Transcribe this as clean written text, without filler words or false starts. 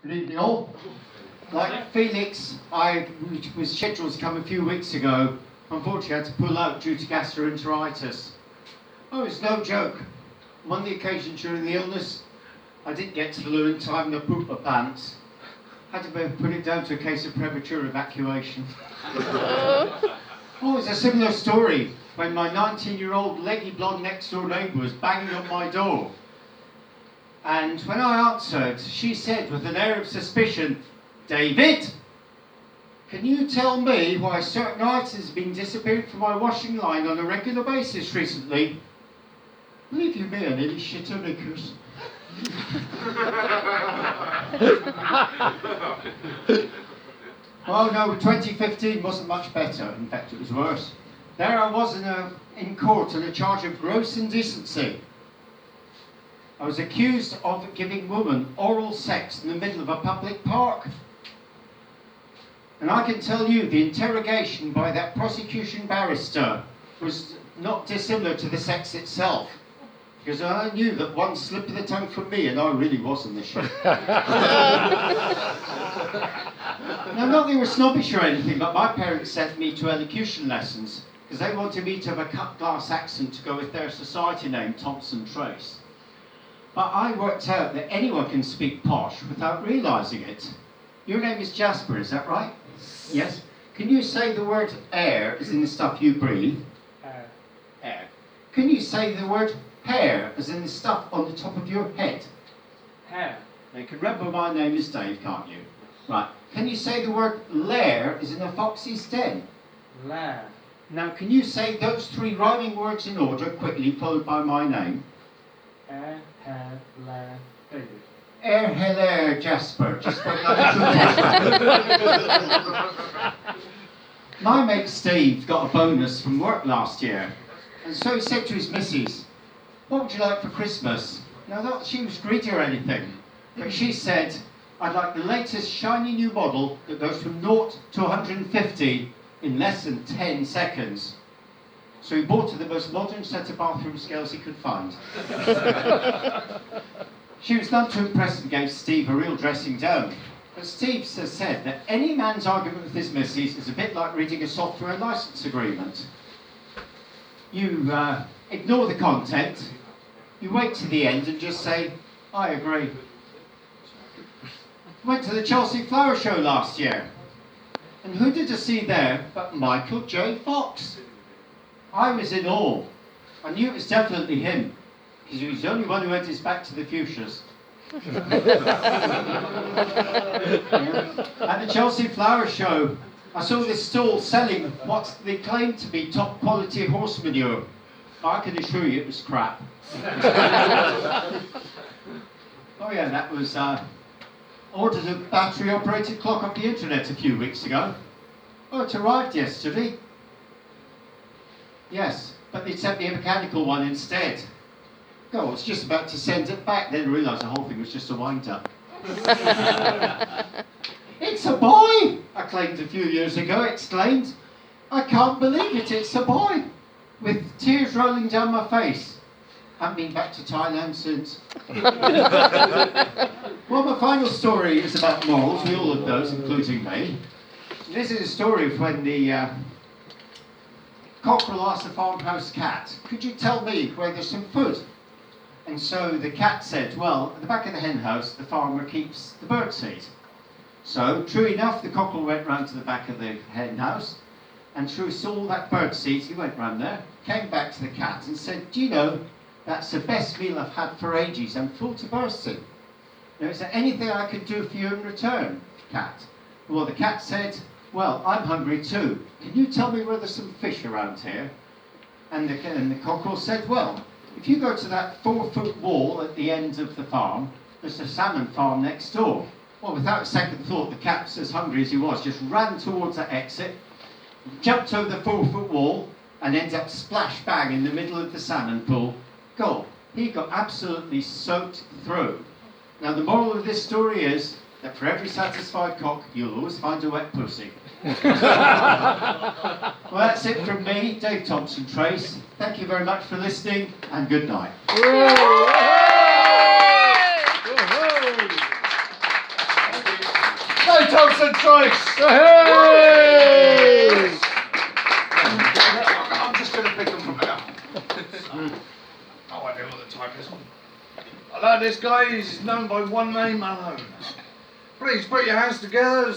Good evening all. Like Felix, I was scheduled to come a few weeks ago. Unfortunately, I had to pull out due to gastroenteritis. Oh, it's no joke. On one of the occasions during the illness, I didn't get to the loo in time and I pooped my pants. Had to put it down to a case of premature evacuation. Oh, it's a similar story when my 19-year-old leggy blonde next door neighbour was banging on my door. And when I answered, she said with an air of suspicion, "David, can you tell me why certain items have been disappearing from my washing line on a regular basis recently?" Believe you me, I nearly shit her knickers. Oh no, 2015 wasn't much better. In fact, it was worse. There I was in court on a charge of gross indecency. I was accused of giving women oral sex in the middle of a public park. And I can tell you, the interrogation by that prosecution barrister was not dissimilar to the sex itself. Because I knew that one slip of the tongue from me and I really was in the shit. Now, not that they were snobbish or anything, but my parents sent me to elocution lessons because they wanted me to have a cut glass accent to go with their society name, Thompson-Trace. But I worked out that anyone can speak posh without realising it. Your name is Jasper, is that right? Yes. Can you say the word air as in the stuff you breathe? Air. Air. Can you say the word hair as in the stuff on the top of your head? Hair. Now you can remember my name is Dave, can't you? Right. Can you say the word lair as in a foxy's den? Lair. Now can you say those three rhyming words in order, quickly, followed by my name? Air, hair, lair, David. Air Hilaire Jasper, just spoke like a true. My mate Steve got a bonus from work last year, and so he said to his missus, "What would you like for Christmas?" Now not she was greedy or anything, but she said, "I'd like the latest shiny new model that goes from 0 to 150 in less than 10 seconds. So he bought her the most modern set of bathroom scales he could find. She was none too impressed and gave Steve a real dressing down. But Steve has said that any man's argument with his missus is a bit like reading a software license agreement. You ignore the content, you wait to the end and just say, "I agree." Went to the Chelsea Flower Show last year. And who did I see there but Michael J. Fox? I was in awe. I knew it was definitely him, because he was the only one who had his back to the fuchsias. At the Chelsea Flower Show, I saw this stall selling what they claimed to be top quality horse manure. I can assure you it was crap. Oh yeah, that was ordered a battery operated clock off the internet a few weeks ago. Oh, it arrived yesterday. Yes, but they sent me a mechanical one instead. Oh, I was just about to send it back, then realised the whole thing was just a wind-up. "It's a boy!" I claimed a few years ago, exclaimed. "I can't believe it, it's a boy!" With tears rolling down my face. Haven't been back to Thailand since. Well, my final story is about morals. We all have those, including me. This is a story of when the cockerel asked the farmhouse cat, "Could you tell me where there's some food?" And so the cat said, "Well, at the back of the hen house, the farmer keeps the birdseed." So, true enough, the cockerel went round to the back of the hen house, and through saw that birdseed. He went round there, came back to the cat and said, "Do you know, that's the best meal I've had for ages. I'm full to bursting. Now, is there anything I could do for you in return, cat?" Well, the cat said, "Well, I'm hungry too. Can you tell me where there's some fish around here?" And the cockerel said, "Well, if you go to that 4-foot wall at the end of the farm, there's a salmon farm next door." Well, without a second thought, the cat, as hungry as he was, just ran towards that exit, jumped over the 4-foot wall, and ended up splash bang in the middle of the salmon pool. God, he got absolutely soaked through. Now, the moral of this story is that for every satisfied cock, you'll always find a wet pussy. Well, that's it from me, Dave Thompson-Trace. Thank you very much for listening, and good night. Thompson-Trace! Hey! I'm just going to pick them from here. Oh, I know what the type is. Hello, this guy is known by one name alone. Please put your hands together.